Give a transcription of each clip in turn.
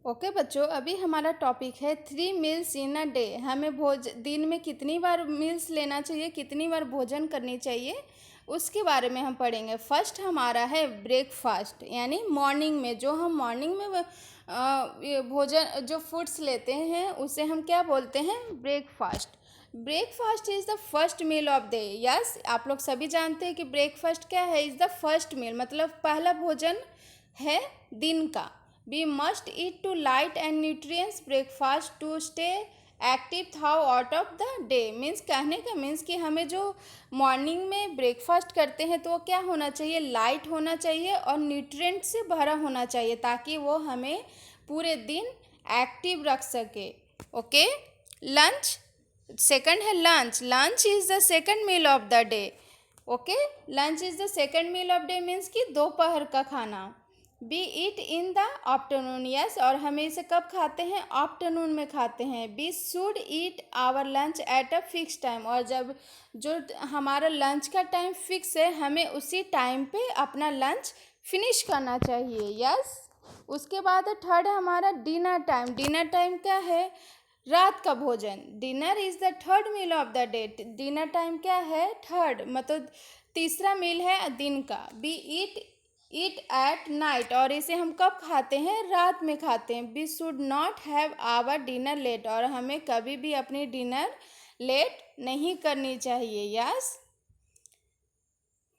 Okay बच्चों, अभी हमारा टॉपिक है 3 मील्स इन अ डे। हमें दिन में कितनी बार मील्स लेना चाहिए, कितनी बार भोजन करनी चाहिए, उसके बारे में हम पढ़ेंगे। फर्स्ट हमारा है ब्रेकफास्ट, यानी मॉर्निंग में जो हम मॉर्निंग में ये भोजन जो फूड्स लेते हैं उसे हम क्या बोलते हैं, breakfast. Breakfast is the first meal of day. Yes, आप लोग सभी जानते हैं कि ब्रेकफास्ट क्या है, इज़ द फर्स्ट मील, मतलब पहला भोजन है दिन का। We must eat to light and nutrients breakfast to stay active throughout out of the day. Means कहने का मीन्स कि हमें जो मॉर्निंग में ब्रेकफास्ट करते हैं तो वो क्या होना चाहिए, लाइट होना चाहिए और न्यूट्रिएंट से भरा होना चाहिए, ताकि वो हमें पूरे दिन एक्टिव रख सके। ओके, लंच सेकंड है lunch. Lunch is the second meal of the day. Okay, lunch is the second meal of day means कि दोपहर का खाना। We eat in the afternoon. Yes, और हमें इसे कब खाते हैं, आफ्टरनून में खाते हैं। We should eat our lunch at a fix time. और जब जो हमारा लंच का टाइम फिक्स है, हमें उसी टाइम पे अपना लंच फिनिश करना चाहिए। यस, उसके बाद थर्ड है हमारा डिनर टाइम। डिनर टाइम क्या है, रात का भोजन। Dinner is the third meal of the day. Dinner time क्या है, थर्ड, मतलब तीसरा मील है दिन का। बी ईट एट नाइट, और इसे हम कब खाते हैं, रात में खाते हैं। We should not have our dinner late, और हमें कभी भी अपनी डिनर लेट नहीं करनी चाहिए। यस,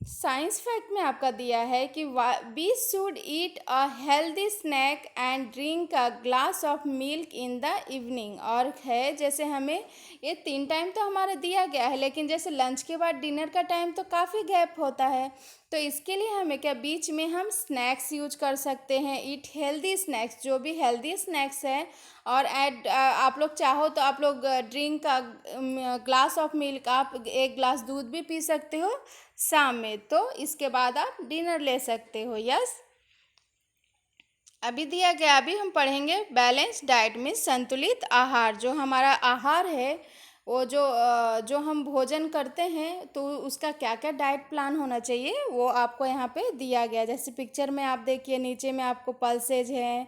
साइंस फैक्ट में आपका दिया है कि we should eat a healthy snack and drink a glass of milk in the evening. और है जैसे हमें ये 3 टाइम तो हमारा दिया गया है, लेकिन जैसे लंच के बाद डिनर का टाइम तो काफ़ी गैप होता है, तो इसके लिए हमें क्या बीच में हम स्नैक्स यूज कर सकते हैं। ईट हेल्दी स्नैक्स, जो भी हेल्दी स्नैक्स है। और आप लोग चाहो तो आप लोग ड्रिंक का ग्लास ऑफ मिल्क, आप एक ग्लास दूध भी पी सकते हो शाम में, तो इसके बाद आप डिनर ले सकते हो। यस, अभी दिया गया, अभी हम पढ़ेंगे बैलेंस डाइट में संतुलित आहार। जो हमारा आहार है, वो जो हम भोजन करते हैं तो उसका क्या क्या डाइट प्लान होना चाहिए, वो आपको यहाँ पे दिया गया। जैसे पिक्चर में आप देखिए, नीचे में आपको पल्सेज है,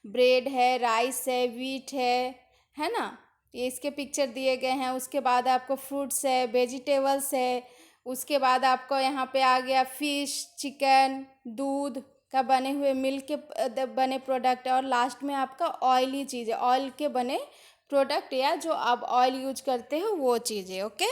ब्रेड है, राइस है, वीट है ना, ये इसके पिक्चर दिए गए हैं। उसके बाद आपको फ्रूट्स है, वेजिटेबल्स है। उसके बाद आपको यहाँ पे आ गया फिश, चिकन, दूध का बने हुए, मिल्क के बने प्रोडक्ट, और लास्ट में आपका ऑयली चीज़ें, ऑयल के बने प्रोडक्ट, या जो आप ऑयल यूज करते हो वो चीज़ें। Okay,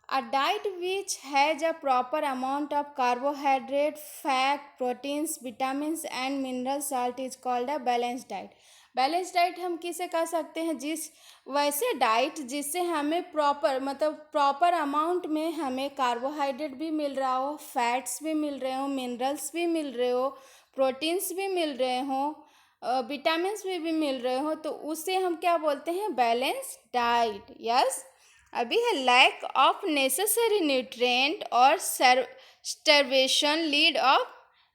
a diet which has a proper amount of carbohydrate, fat, proteins, vitamins and mineral salt is called a balanced diet। Balance diet हम किसे कह सकते हैं, जिस वैसे डाइट जिससे हमें प्रॉपर, मतलब प्रॉपर अमाउंट में हमें कार्बोहाइड्रेट भी मिल रहा हो, फैट्स भी मिल रहे हो, मिनरल्स भी मिल रहे हो, प्रोटीन्स भी मिल रहे हो, विटामिन्स भी मिल रहे हो, तो उसे हम क्या बोलते हैं, बैलेंस डाइट। यस, अभी है लैक ऑफ नेसेसरी न्यूट्रिएंट और starvation lead of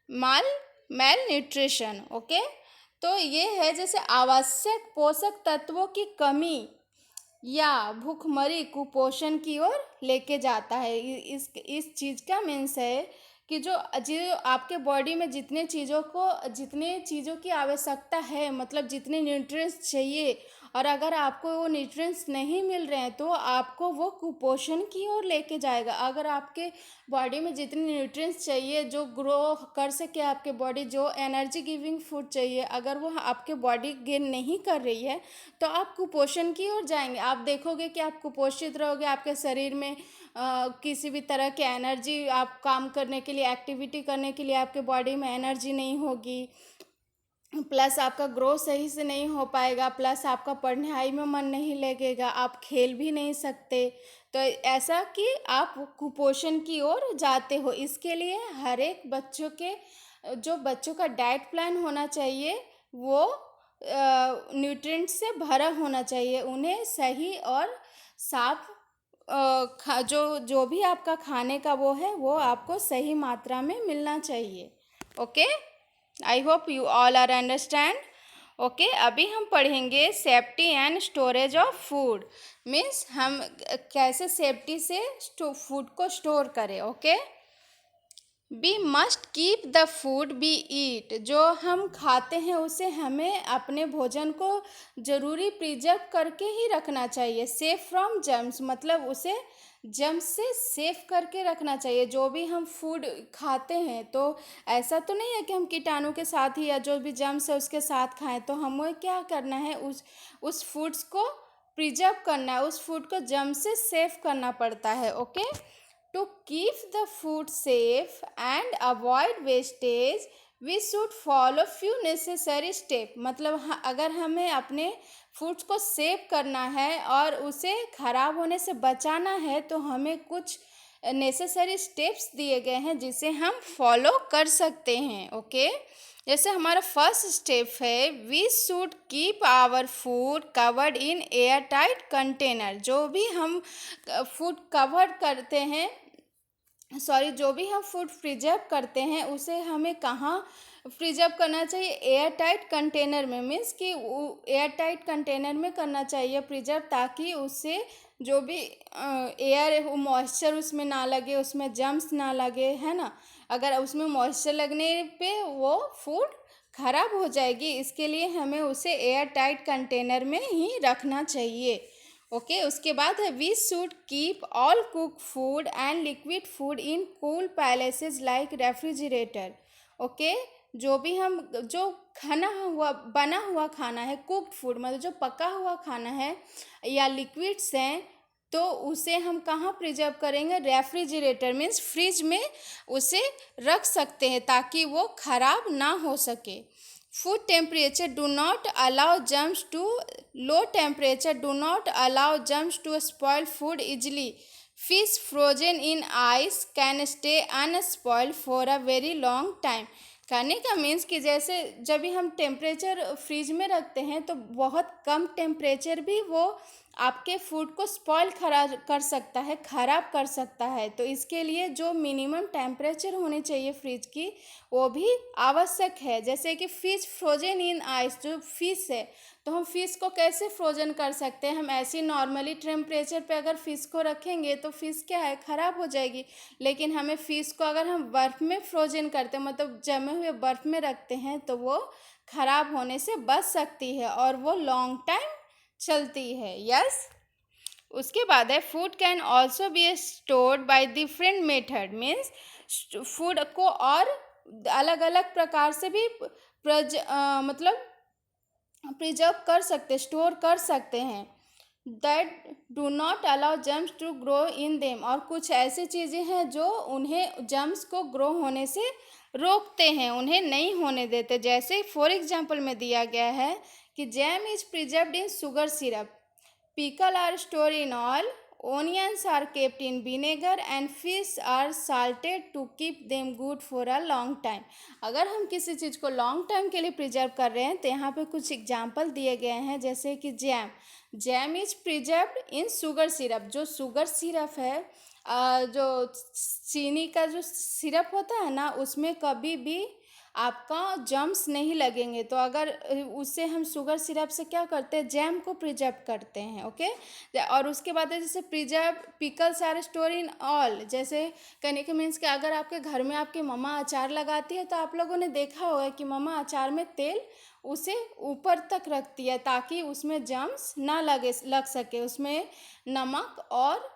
malnutrition. Okay, तो ये है जैसे आवश्यक पोषक तत्वों की कमी या भूखमरी कुपोषण की ओर लेके जाता है। इस चीज़ का मीन्स है कि जो जो आपके बॉडी में जितने चीज़ों की आवश्यकता है, मतलब जितने न्यूट्रिएंट्स चाहिए, और अगर आपको वो न्यूट्रिएंट्स नहीं मिल रहे हैं तो आपको वो कुपोषण की ओर लेके जाएगा। अगर आपके बॉडी में जितने न्यूट्रिएंट्स चाहिए जो ग्रो कर सके आपके बॉडी, जो एनर्जी गिविंग फूड चाहिए, अगर वो आपके बॉडी गेन नहीं कर रही है तो आप कुपोषण की ओर जाएंगे। आप देखोगे कि आप कुपोषित रहोगे, आपके शरीर में किसी भी तरह की एनर्जी, आप काम करने के लिए, एक्टिविटी करने के लिए आपके बॉडी में एनर्जी नहीं होगी, प्लस आपका ग्रोथ सही से नहीं हो पाएगा, प्लस आपका पढ़ाई में मन नहीं लगेगा, आप खेल भी नहीं सकते। तो ऐसा कि आप कुपोषण की ओर जाते हो। इसके लिए हर एक बच्चों का डाइट प्लान होना चाहिए, वो न्यूट्रिएंट से भरा होना चाहिए। उन्हें सही और साफ जो भी आपका खाने का वो है, वो आपको सही मात्रा में मिलना चाहिए। Okay, I hope you all are understand. Okay, अभी हम पढ़ेंगे safety and storage of food. Means हम कैसे सेफ्टी से फूड को स्टोर करें। Okay, we must keep the food we eat, जो हम खाते हैं उसे हमें अपने भोजन को ज़रूरी प्रिजर्व करके ही रखना चाहिए। सेफ फ्रॉम जर्म्स, मतलब उसे जर्म्स से सेफ करके रखना चाहिए। जो भी हम फूड खाते हैं तो ऐसा तो नहीं है कि हम कीटाणु के साथ ही या जो भी जर्म्स है उसके साथ खाएं, तो हमें क्या करना है, उस फूड्स को प्रिजर्व करना है, उस फूड को जर्म्स से सेफ करना पड़ता है। Okay, to keep the food safe and avoid wastage, we should follow few necessary step। मतलब अगर हमें अपने फूड्स को सेव करना है और उसे खराब होने से बचाना है तो हमें कुछ नेसेसरी स्टेप्स दिए गए हैं जिसे हम फॉलो कर सकते हैं। ओके, जैसे हमारा फर्स्ट स्टेप है, we should keep our food covered in air tight container. जो भी हम फूड कवर करते हैं, जो भी हम फूड प्रिजर्व करते हैं उसे हमें कहाँ प्रिजर्व करना चाहिए, एयर टाइट कंटेनर में। मीन्स कि एयर टाइट कंटेनर में करना चाहिए प्रिजर्व, ताकि उससे जो भी एयर वो मॉइस्चर उसमें ना लगे, उसमें जम्स ना लगे, है ना। अगर उसमें मॉइस्चर लगने पे वो फूड खराब हो जाएगी, इसके लिए हमें उसे एयर टाइट कंटेनर में ही रखना चाहिए। ओके, उसके बाद है, we should keep all cook food and liquid food in cool places like refrigerator. Okay, जो खाना हुआ बना हुआ खाना है, कुक्ड फूड मतलब जो पका हुआ खाना है या लिक्विड्स हैं, तो उसे हम कहाँ प्रिजर्व करेंगे, रेफ्रिजरेटर मीन्स फ्रिज में उसे रख सकते हैं ताकि वो खराब ना हो सके। Food temperature do not allow germs to low temperature do not allow germs to spoil food easily. Fish frozen in ice can stay unspoiled for a very long time। कहने का मीन्स कि जैसे जब भी हम टेम्परेचर फ्रिज में रखते हैं तो बहुत कम टेम्परेचर भी वो आपके फूड को स्पॉइल कर सकता है, ख़राब कर सकता है। तो इसके लिए जो मिनिमम टेम्परेचर होनी चाहिए फ्रिज की वो भी आवश्यक है। जैसे कि फ़िश फ्रोजन इन आइस, जो फ़िश है तो हम फ़िश को कैसे फ्रोजन कर सकते हैं, हम ऐसे नॉर्मली टेम्परेचर पे अगर फ़िश को रखेंगे तो फ़िश क्या है, ख़राब हो जाएगी। लेकिन हमें फ़िश को अगर हम बर्फ़ में फ्रोजन करते हैं, मतलब जमे हुए बर्फ़ में रखते हैं, तो वो ख़राब होने से बच सकती है और वो लॉन्ग टाइम चलती है। यस, उसके बाद है, food can also be stored by different method. Means food को और अलग अलग प्रकार से भी मतलब प्रिजर्व कर सकते, स्टोर कर सकते हैं। That do not allow germs to grow in them, और कुछ ऐसी चीज़ें हैं जो उन्हें जम्स को ग्रो होने से रोकते हैं, उन्हें नहीं होने देते। जैसे फॉर एग्जांपल में दिया गया है कि jam is preserved in sugar syrup, pickle are stored in oil, onions are kept in vinegar and fish are salted to keep them good for a long time। अगर हम किसी चीज़ को लॉन्ग टाइम के लिए प्रिजर्व कर रहे हैं तो यहाँ पे कुछ एग्जाम्पल दिए गए हैं, जैसे कि jam is preserved in sugar syrup. जो शुगर सिरप है, जो चीनी का जो सिरप होता है ना, उसमें कभी भी आपका जम्स नहीं लगेंगे। तो अगर उससे हम शुगर सिरप से क्या करते हैं, जैम को प्रिजर्व करते हैं। ओके, और उसके बाद है जैसे preserve pickles are store in oil. जैसे कहने के मीन्स कि अगर आपके घर में आपकी मम्मा अचार लगाती है तो आप लोगों ने देखा होगा कि मम्मा अचार में तेल उसे ऊपर तक रखती है ताकि उसमें जम्स ना लग सके। उसमें नमक और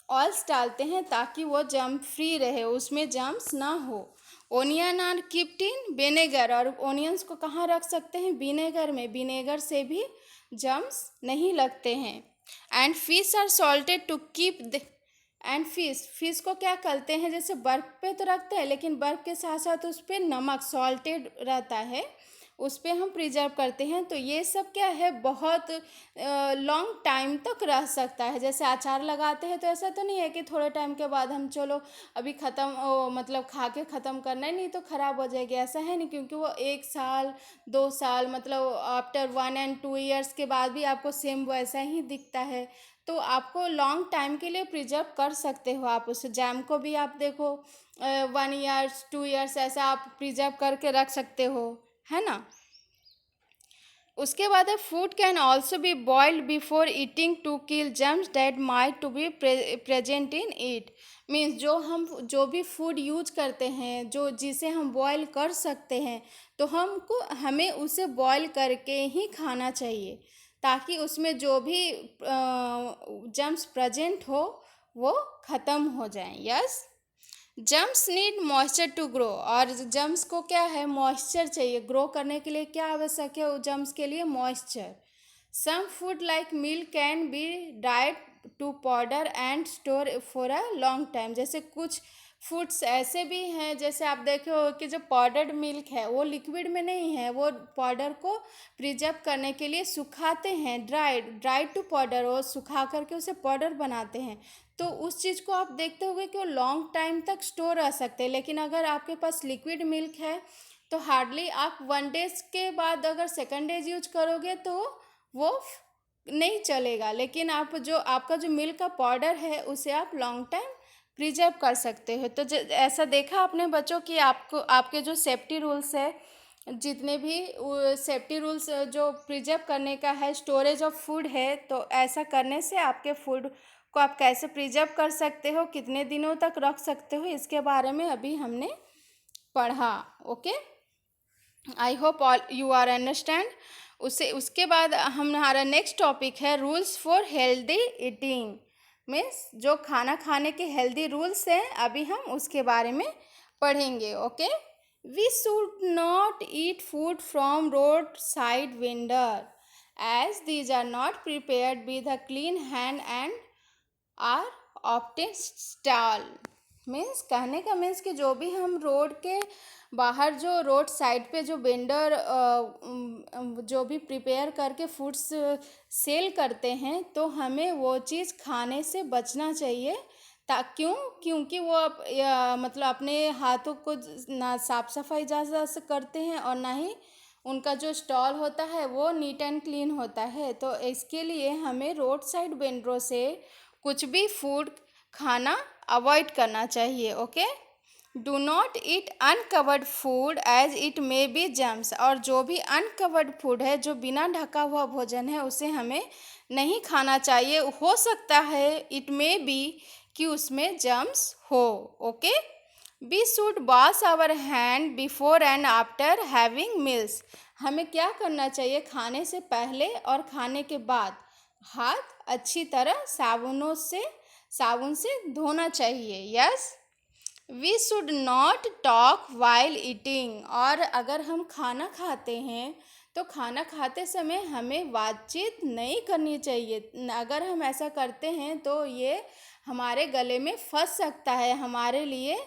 ऑयल्स डालते हैं ताकि वो जम फ्री रहे, उसमें जम्स ना हो। Onion are kept in vinegar, और ओनियंस को कहाँ रख सकते हैं, विनेगर में। विनेगर से भी जम्स नहीं लगते हैं। And fish are salted to keep the and fish को क्या करते हैं, जैसे बर्फ़ पे तो रखते हैं लेकिन बर्फ़ के साथ साथ उस पर नमक सॉल्टेड रहता है, उस पर हम प्रिजर्व करते हैं। तो ये सब क्या है, बहुत लॉन्ग टाइम तक रह सकता है। जैसे अचार लगाते हैं तो ऐसा तो नहीं है कि थोड़े टाइम के बाद हम चलो अभी ख़त्म, मतलब खा के ख़त्म करना है, नहीं तो ख़राब हो जाएगी, ऐसा है नहीं। क्योंकि वो 1 साल 2 साल मतलब आफ्टर 1 and 2 years के बाद भी आपको सेम वैसा ही दिखता है। तो आपको लॉन्ग टाइम के लिए प्रिजर्व कर सकते हो आप उस जैम को भी। आप देखो 1 years 2 years ऐसा आप प्रिजर्व करके रख सकते हो, है ना। उसके बाद है food can also be boiled before eating to kill germs that might to be present in it. Means जो भी फूड यूज करते हैं, जो जिसे हम बॉयल कर सकते हैं, तो हमें उसे बॉयल करके ही खाना चाहिए, ताकि उसमें जो भी जर्म्स प्रेजेंट हो वो ख़त्म हो जाएं। Yes, germs need moisture to grow. और जम्स को क्या है, मॉइस्चर चाहिए। ग्रो करने के लिए क्या आवश्यक है जम्स के लिए? Moisture. Some food like milk can be dried to powder and store for a long time. जैसे कुछ फूड्स ऐसे भी हैं, जैसे आप देखे हो कि जो पाउडर्ड मिल्क है वो लिक्विड में नहीं है, वो पाउडर को प्रिजर्व करने के लिए सुखाते हैं। ड्राइड टू पाउडर, वो सुखा करके उसे पाउडर बनाते हैं। तो उस चीज़ को आप देखते होंगे कि वो लॉन्ग टाइम तक स्टोर रह सकते हैं। लेकिन अगर आपके पास लिक्विड मिल्क है तो हार्डली आप 1 डेज के बाद अगर सेकेंड डेज यूज करोगे तो वो नहीं चलेगा। लेकिन आपका जो मिल्क का पाउडर है उसे आप लॉन्ग टाइम प्रिजर्व कर सकते हो। तो ऐसा देखा आपने बच्चों कि आपके जो सेफ्टी रूल्स है, जितने भी सेफ्टी रूल्स जो प्रिजर्व करने का है, स्टोरेज ऑफ फूड है, तो ऐसा करने से आपके फूड को आप कैसे प्रिजर्व कर सकते हो, कितने दिनों तक रख सकते हो, इसके बारे में अभी हमने पढ़ा। Okay, I hope all you are understand. उसके बाद हमारा नेक्स्ट टॉपिक है rules for healthy eating. Means जो खाना खाने के हेल्दी रूल्स हैं, अभी हम उसके बारे में पढ़ेंगे। Okay, we should not eat food from road side vendor as these are not prepared with a clean hand and are often stale. Means कहने का मीन्स कि जो भी हम रोड के बाहर, जो रोड साइड पे जो वेंडर जो भी प्रिपेयर करके फूड्स सेल करते हैं, तो हमें वो चीज़ खाने से बचना चाहिए। क्योंकि वो मतलब अपने हाथों को ना साफ सफाई ज़्यादा से करते हैं और ना ही उनका जो स्टॉल होता है वो नीट एंड क्लीन होता है। तो इसके लिए हमें रोड साइड वेंडरों से कुछ भी फूड खाना अवॉइड करना चाहिए। Okay, do not eat uncovered food as it may be germs. और जो भी अनकवर्ड फूड है, जो बिना ढका हुआ भोजन है, उसे हमें नहीं खाना चाहिए। हो सकता है इट मे बी कि उसमें जर्म्स हो। Okay, we should wash our hand before and after having meals. हमें क्या करना चाहिए? खाने से पहले और खाने के बाद हाथ अच्छी तरह साबुन से धोना चाहिए। Yes, we should not talk while eating. और अगर हम खाना खाते हैं तो खाना खाते समय हमें बातचीत नहीं करनी चाहिए। अगर हम ऐसा करते हैं तो ये हमारे गले में फंस सकता है, हमारे लिए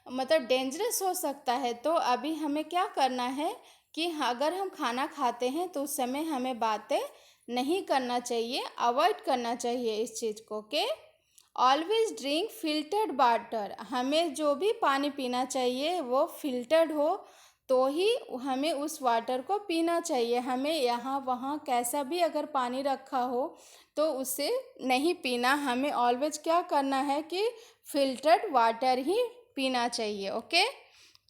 मतलब डेंजरस हो सकता है। तो अभी हमें क्या करना है कि अगर हम खाना खाते हैं तो उस समय हमें बातें नहीं करना चाहिए, अवॉइड करना चाहिए इस चीज़ को। Okay, always drink filtered water. हमें जो भी पानी पीना चाहिए वो फिल्टर्ड हो तो ही हमें उस वाटर को पीना चाहिए। हमें यहाँ वहाँ कैसा भी अगर पानी रखा हो तो उसे नहीं पीना। हमें ऑलवेज क्या करना है कि फिल्टर्ड वाटर ही पीना चाहिए। Okay,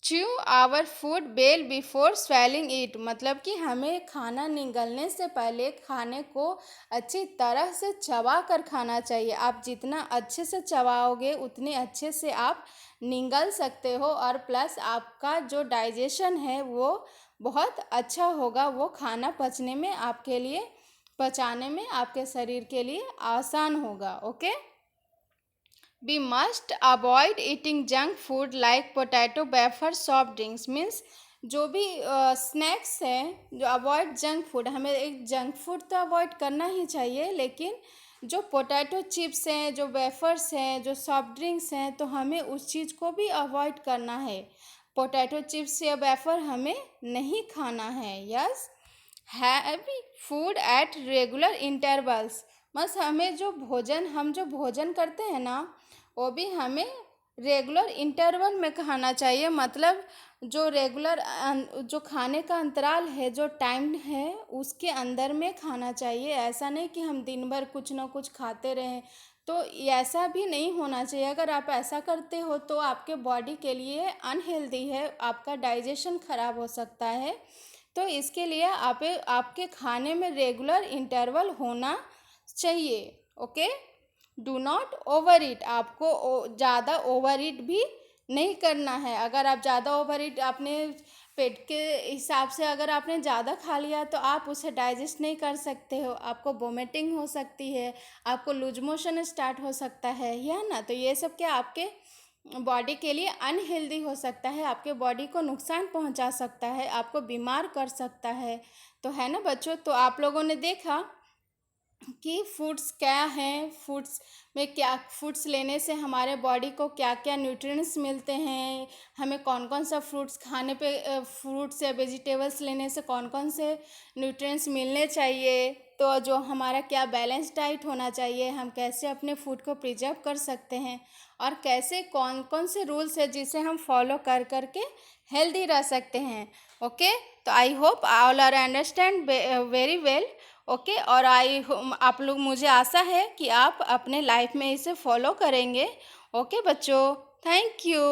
chew our food well before swallowing it. मतलब कि हमें खाना निगलने से पहले खाने को अच्छी तरह से चबा कर खाना चाहिए। आप जितना अच्छे से चबाओगे उतने अच्छे से आप निगल सकते हो, और प्लस आपका जो डाइजेशन है वो बहुत अच्छा होगा। वो खाना पचने में आपके लिए, पचाने में आपके शरीर के लिए आसान होगा। Okay, we must avoid eating junk food like potato wafer soft drinks. Means जो भी स्नैक्स हैं, जो अवॉइड जंक फूड, हमें एक जंक फूड तो अवॉइड करना ही चाहिए, लेकिन जो पोटैटो चिप्स हैं, जो वेफर्स हैं, जो सॉफ्ट ड्रिंक्स हैं, तो हमें उस चीज़ को भी अवॉइड करना है। पोटैटो चिप्स या वेफर हमें नहीं खाना है। Yes, heavy food at regular intervals. बस हम जो भोजन करते हैं ना, वो भी हमें रेगुलर इंटरवल में खाना चाहिए। मतलब जो खाने का अंतराल है, जो टाइम है, उसके अंदर में खाना चाहिए। ऐसा नहीं कि हम दिन भर कुछ ना कुछ खाते रहें, तो ऐसा भी नहीं होना चाहिए। अगर आप ऐसा करते हो तो आपके बॉडी के लिए अनहेल्दी है, आपका डाइजेशन खराब हो सकता है। तो इसके लिए आपके खाने में रेगुलर इंटरवल होना चाहिए। ओके, डू नॉट ओवर ईट। आपको ज़्यादा ओवर ईट भी नहीं करना है। अगर आप ज़्यादा ओवर ईट अपने पेट के हिसाब से अगर आपने ज़्यादा खा लिया तो आप उसे डाइजेस्ट नहीं कर सकते हो, आपको वोमिटिंग हो सकती है, आपको लूज मोशन स्टार्ट हो सकता है ना। तो ये सब क्या आपके बॉडी के लिए अनहेल्दी हो सकता है, आपके बॉडी को नुकसान पहुंचा सकता है, आपको बीमार कर सकता है। तो है ना बच्चों, तो आप लोगों ने देखा कि फूड्स क्या हैं, फूड्स में क्या, फूड्स लेने से हमारे बॉडी को क्या क्या न्यूट्रिएंट्स मिलते हैं, हमें कौन कौन सा फ्रूट्स खाने पे फ्रूट्स या वेजिटेबल्स लेने से कौन कौन से न्यूट्रिएंट्स मिलने चाहिए, तो जो हमारा क्या बैलेंस डाइट होना चाहिए, हम कैसे अपने फूड को प्रिजर्व कर सकते हैं, और कैसे कौन कौन से रूल्स है जिसे हम फॉलो कर करके हेल्दी रह सकते हैं। ओके, तो I hope all are understand very well. Okay, और आप लोग, मुझे आशा है कि आप अपने लाइफ में इसे फॉलो करेंगे। ओके बच्चों, थैंक यू।